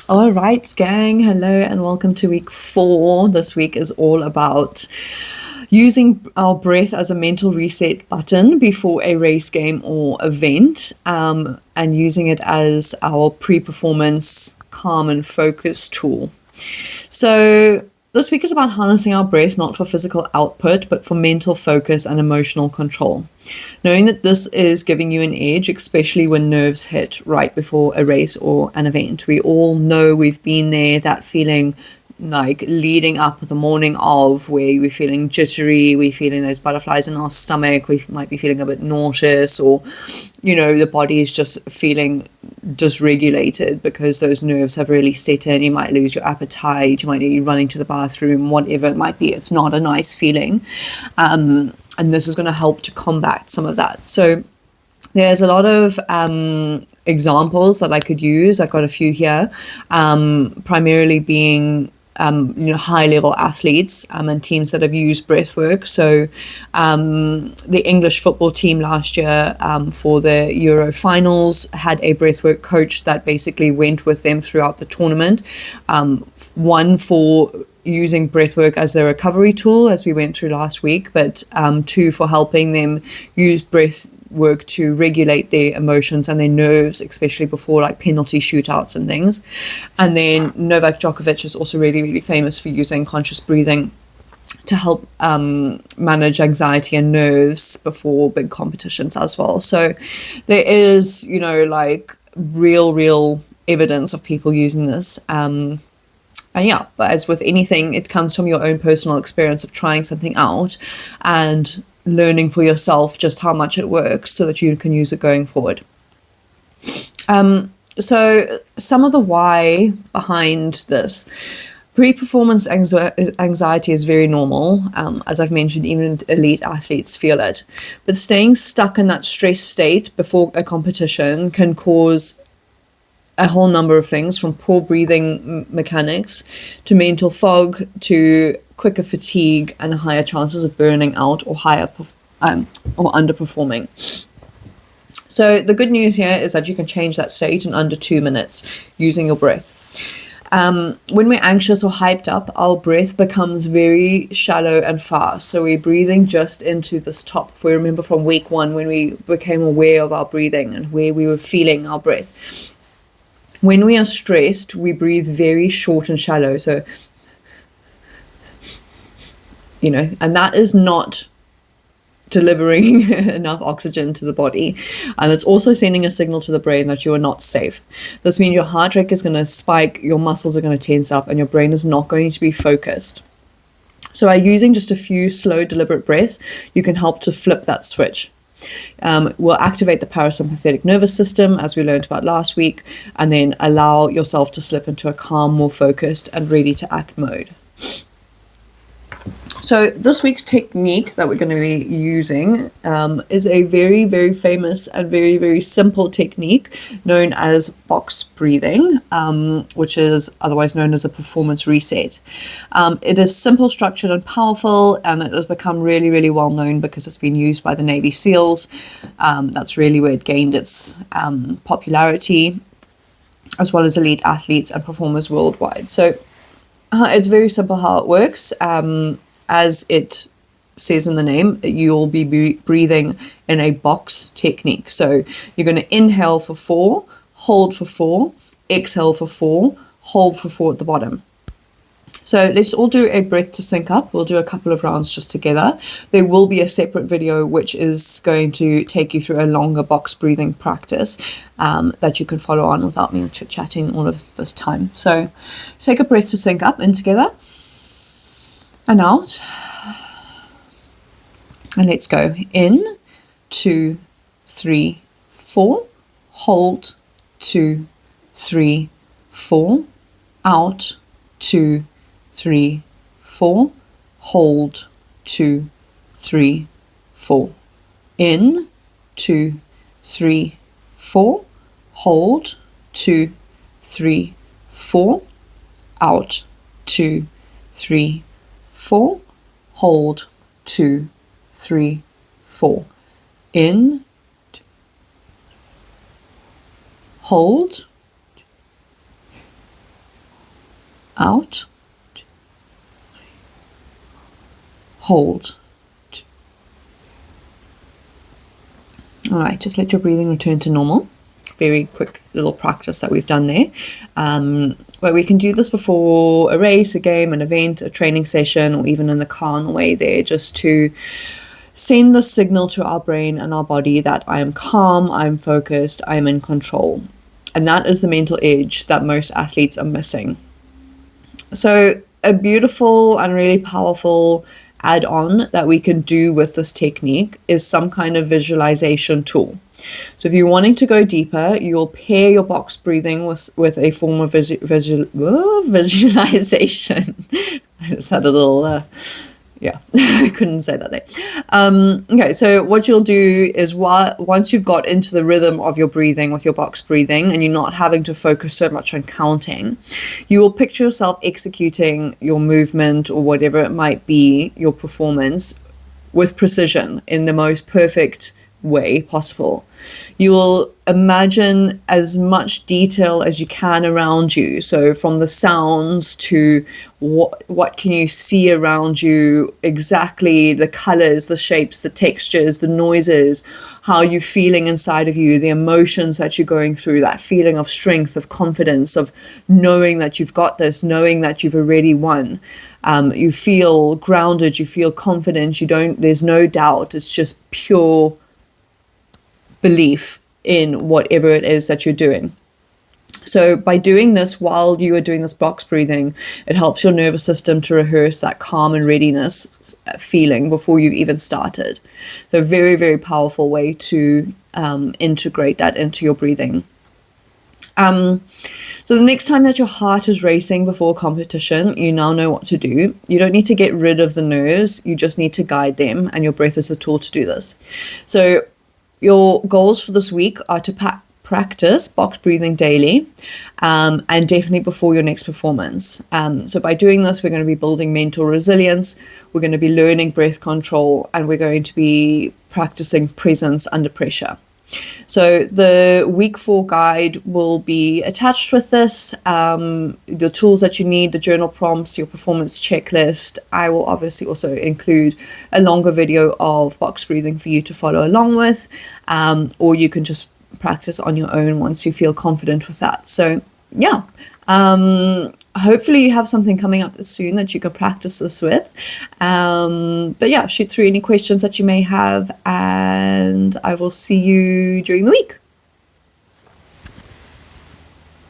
All right, gang. Hello and welcome to week 4. This week is all about using our breath as a mental reset button before a race, game, or event, and using it as our pre-performance calm and focus tool. So this week is about harnessing our breath not for physical output, but for mental focus and emotional control. Knowing that this is giving you an edge, especially when nerves hit right before a race or an event. We all know we've been there, that feeling like leading up the morning of, where we're feeling jittery, we're feeling those butterflies in our stomach, we might be feeling a bit nauseous, or the body is just feeling dysregulated because those nerves have really set in. You might lose your appetite, you might be running to the bathroom, whatever it might be. It's not a nice feeling, and this is going to help to combat some of that. So there's a lot of examples that I could use. I've got a few here, primarily being high-level athletes and teams that have used breathwork. So the English football team last year for the Euro finals had a breathwork coach that basically went with them throughout the tournament. One for using breathwork as their recovery tool, as we went through last week, but two for helping them use breath work to regulate their emotions and their nerves, especially before like penalty shootouts and things. And then Novak Djokovic is also really, really famous for using conscious breathing to help manage anxiety and nerves before big competitions as well. So there is, real evidence of people using this. And yeah, but as with anything, it comes from your own personal experience of trying something out and learning for yourself just how much it works so that you can use it going forward. So some of the why behind this. Pre-performance anxiety is very normal. As I've mentioned, even elite athletes feel it. But staying stuck in that stress state before a competition can cause a whole number of things, from poor breathing mechanics to mental fog to quicker fatigue and higher chances of burning out or or underperforming. So the good news here is that you can change that state in under 2 minutes using your breath. When we're anxious or hyped up, our breath becomes very shallow and fast. So we're breathing just into this top. If we remember from week 1, when we became aware of our breathing and where we were feeling our breath. When we are stressed, we breathe very short and shallow. So, and that is not delivering enough oxygen to the body. And it's also sending a signal to the brain that you are not safe. This means your heart rate is going to spike, your muscles are going to tense up, and your brain is not going to be focused. So by using just a few slow, deliberate breaths, you can help to flip that switch. Will activate the parasympathetic nervous system, as we learned about last week, and then allow yourself to slip into a calm, more focused and ready to act mode. So this week's technique that we're going to be using is a very, very famous and very, very simple technique known as box breathing, which is otherwise known as a performance reset. It is simple, structured, and powerful, and it has become really, really well known because it's been used by the Navy SEALs. That's really where it gained its popularity, as well as elite athletes and performers worldwide. So it's very simple how it works. As it says in the name, you'll be breathing in a box technique. So you're going to inhale for 4, hold for 4, exhale for 4, hold for 4 at the bottom. So let's all do a breath to sync up. We'll do a couple of rounds just together. There will be a separate video which is going to take you through a longer box breathing practice that you can follow on without me chit-chatting all of this time. So take a breath to sync up, in together and out, and let's go. In, 2, 3, 4, hold, 2, 3, 4, out, 2, 3, 4, hold, 2, 3, 4, in, 2, 3, 4, hold, 2, 3, 4, out, 2, 3, 4, hold, 2, 3, 4, in, hold, out, hold. All right, just let your breathing return to normal. Very quick little practice that we've done there. But we can do this before a race, a game, an event, a training session, or even in the car on the way there, just to send the signal to our brain and our body that I am calm, I'm focused, I'm in control. And that is the mental edge that most athletes are missing. So a beautiful and really powerful add-on that we can do with this technique is some kind of visualization tool. So if you're wanting to go deeper, you'll pair your box breathing with a form of visualization. I just had a little, I couldn't say that there. Okay, so what you'll do is once you've got into the rhythm of your breathing with your box breathing and you're not having to focus so much on counting, you will picture yourself executing your movement or whatever it might be, your performance, with precision in the most perfect way possible. You will imagine as much detail as you can around you. So from the sounds to what can you see around you, exactly the colors, the shapes, the textures, the noises, how you're feeling inside of you, the emotions that you're going through, that feeling of strength, of confidence, of knowing that you've got this, knowing that you've already won. You feel grounded, you feel confident, there's no doubt, it's just pure belief in whatever it is that you're doing. So by doing this while you are doing this box breathing, it helps your nervous system to rehearse that calm and readiness feeling before you've even started. So a very, very powerful way to integrate that into your breathing. So the next time that your heart is racing before competition, you now know what to do. You don't need to get rid of the nerves, you just need to guide them, and your breath is a tool to do this. So your goals for this week are to practice box breathing daily, and definitely before your next performance. So by doing this, we're going to be building mental resilience, we're going to be learning breath control, and we're going to be practicing presence under pressure. So the week 4 guide will be attached with this, the tools that you need, the journal prompts, your performance checklist. I will obviously also include a longer video of box breathing for you to follow along with, or you can just practice on your own once you feel confident with that. So yeah, hopefully you have something coming up soon that you can practice this with. But yeah, shoot through any questions that you may have, and I will see you during the week.